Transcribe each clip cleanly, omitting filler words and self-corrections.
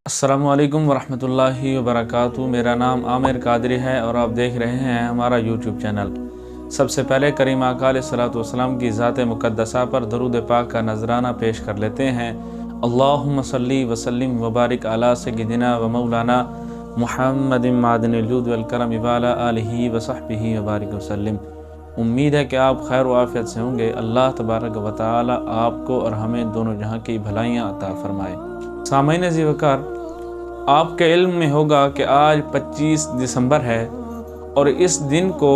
अस्सलामुअलैकुम वरहमतुल्लाहि वबरकातुहू। मेरा नाम आमिर कादरी है और आप देख रहे हैं हमारा यूट्यूब चैनल। सबसे पहले करीम आका अलैहिस्सलातु वस्सलाम की ज़ात मुक़द्दसा पर दरूद पाक का नजराना पेश कर लेते हैं। अल्लाहुम्मा सल्ली वसल्लिम वबारिक अला सय्यिदिना व मौलाना मुहम्मदिन मादनिल जूद वल करम व अला आलिहि व सहबिहि व बारिक वसल्लिम। उम्मीद है कि आप खैर व आफियत से होंगे। अल्लाह तबारक व तआला आपको और हमें दोनों जहां की भलाइयाँ अता फरमाए। सामईन अज़ीज़ वक़ार, आपके इल्म में होगा कि आज 25 दिसंबर है और इस दिन को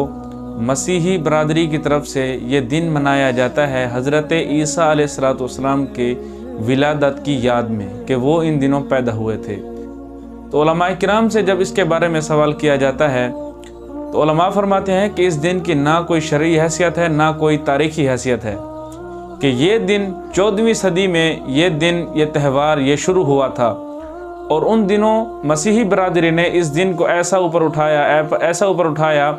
मसीही बरादरी की तरफ से ये दिन मनाया जाता है हज़रत ईसा अलैहिस्सलातु वस्सलाम के विलादत की याद में कि वो इन दिनों पैदा हुए थे। तो उलमाए किराम से जब इसके बारे में सवाल किया जाता है तो उलमा फरमाते हैं कि इस दिन की ना कोई शरई हैसियत है ना कोई तारीख़ी हैसियत है, कि ये दिन 14वीं सदी में ये त्यौहार ये शुरू हुआ था और उन दिनों मसीही बरादरी ने इस दिन को ऐसा ऊपर उठाया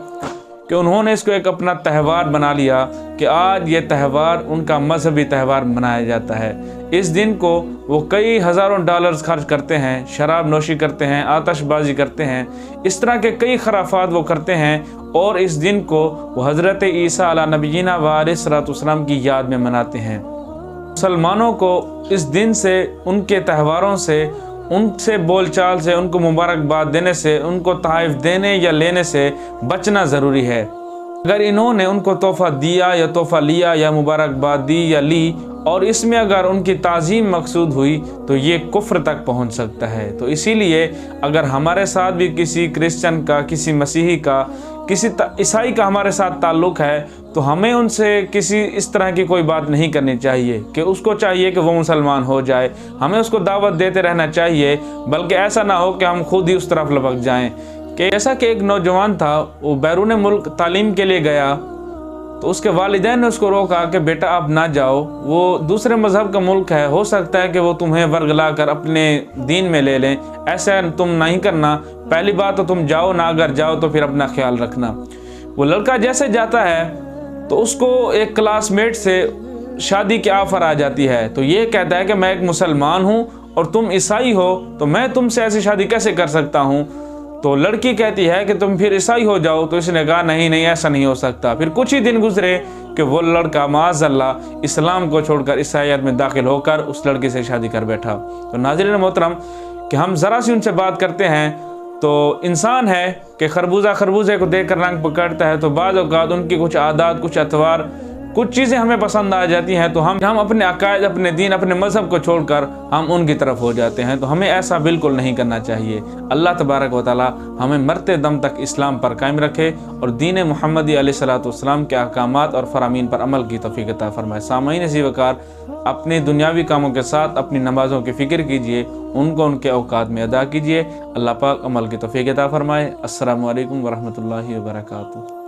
कि उन्होंने इसको एक अपना त्यौहार बना लिया कि आज ये त्यौहार उनका मजहबी त्यौहार मनाया जाता है। इस दिन को वो कई हज़ारों डॉलर्स खर्च करते हैं, शराब नोशी करते हैं, आतशबाजी करते हैं, इस तरह के कई खराफात वो करते हैं और इस दिन को वो हज़रत ईसा अला नबीना व अलैहिस्सलातु वस्सलाम की याद में मनाते हैं। मुसलमानों को इस दिन से, उनके त्यौहारों से, उनसे बोलचाल से, उनको मुबारकबाद देने से, उनको तोहफ़े देने या लेने से बचना ज़रूरी है। अगर इन्होंने उनको तोहफ़ा दिया या तोहफ़ा लिया या मुबारकबाद दी या ली और इसमें अगर उनकी ताज़ीम मकसूद हुई तो ये कुफ्र तक पहुंच सकता है। तो इसीलिए अगर हमारे साथ भी किसी क्रिश्चियन का, किसी मसीही का, किसी ईसाई का हमारे साथ ताल्लुक़ है तो हमें उनसे किसी इस तरह की कोई बात नहीं करनी चाहिए कि उसको चाहिए कि वो मुसलमान हो जाए। हमें उसको दावत देते रहना चाहिए, बल्कि ऐसा ना हो कि हम खुद ही उस तरफ लपक जाएं। कि ऐसा कि एक नौजवान था, वो बैरून मुल्क तालीम के लिए गया तो उसके वालिदैन ने उसको रोका कि बेटा आप ना जाओ, वो दूसरे मज़हब का मुल्क है, हो सकता है कि वो तुम्हें वर्गला कर अपने दीन में ले लें, ऐसा तुम नहीं करना। पहली बात तो तुम जाओ ना, अगर जाओ तो फिर अपना ख्याल रखना। वो लड़का जैसे जाता है तो उसको एक क्लासमेट से शादी की ऑफ़र आ जाती है। तो ये कहता है कि मैं एक मुसलमान हूँ और तुम ईसाई हो, तो मैं तुमसे ऐसी शादी कैसे कर सकता हूँ। तो लड़की कहती है कि तुम फिर ईसाई हो जाओ। तो इसने कहा नहीं नहीं, ऐसा नहीं हो सकता। फिर कुछ ही दिन गुजरे कि वो लड़का माज़अल्लाह इस्लाम को छोड़कर ईसाईयत में दाखिल होकर उस लड़की से शादी कर बैठा। तो नाज़रीन मोहतरम, कि हम ज़रा सी उनसे बात करते हैं तो इंसान है कि खरबूजे को देखकर रंग पकड़ता है। तो बाज़ औक़ात उनकी कुछ आदत, कुछ अतवार, कुछ चीज़ें हमें पसंद आ जाती हैं तो हम अपने अकायद, अपने दीन, अपने मज़हब को छोड़कर हम उनकी तरफ हो जाते हैं। तो हमें ऐसा बिल्कुल नहीं करना चाहिए। अल्लाह तबारक व तआला हमें मरते दम तक इस्लाम पर कायम रखे और दीन मुहम्मदी अलैहिस्सलातु वस्सलाम के अहकामात और फरामीन पर अमल की तौफ़ीक़ अता फरमाए। सामईन अज़ीज़ वक़ार, अपने दुनियावी कामों के साथ अपनी नमाज़ों की फ़िक्र कीजिए, उनको उनके औक़ात में अदा कीजिए। अल्लाह पाक अमल की तौफ़ीक़ अता फरमाए। अस्सलामु अलैकुम वरहमतुल्लाहि वबरकातुहू।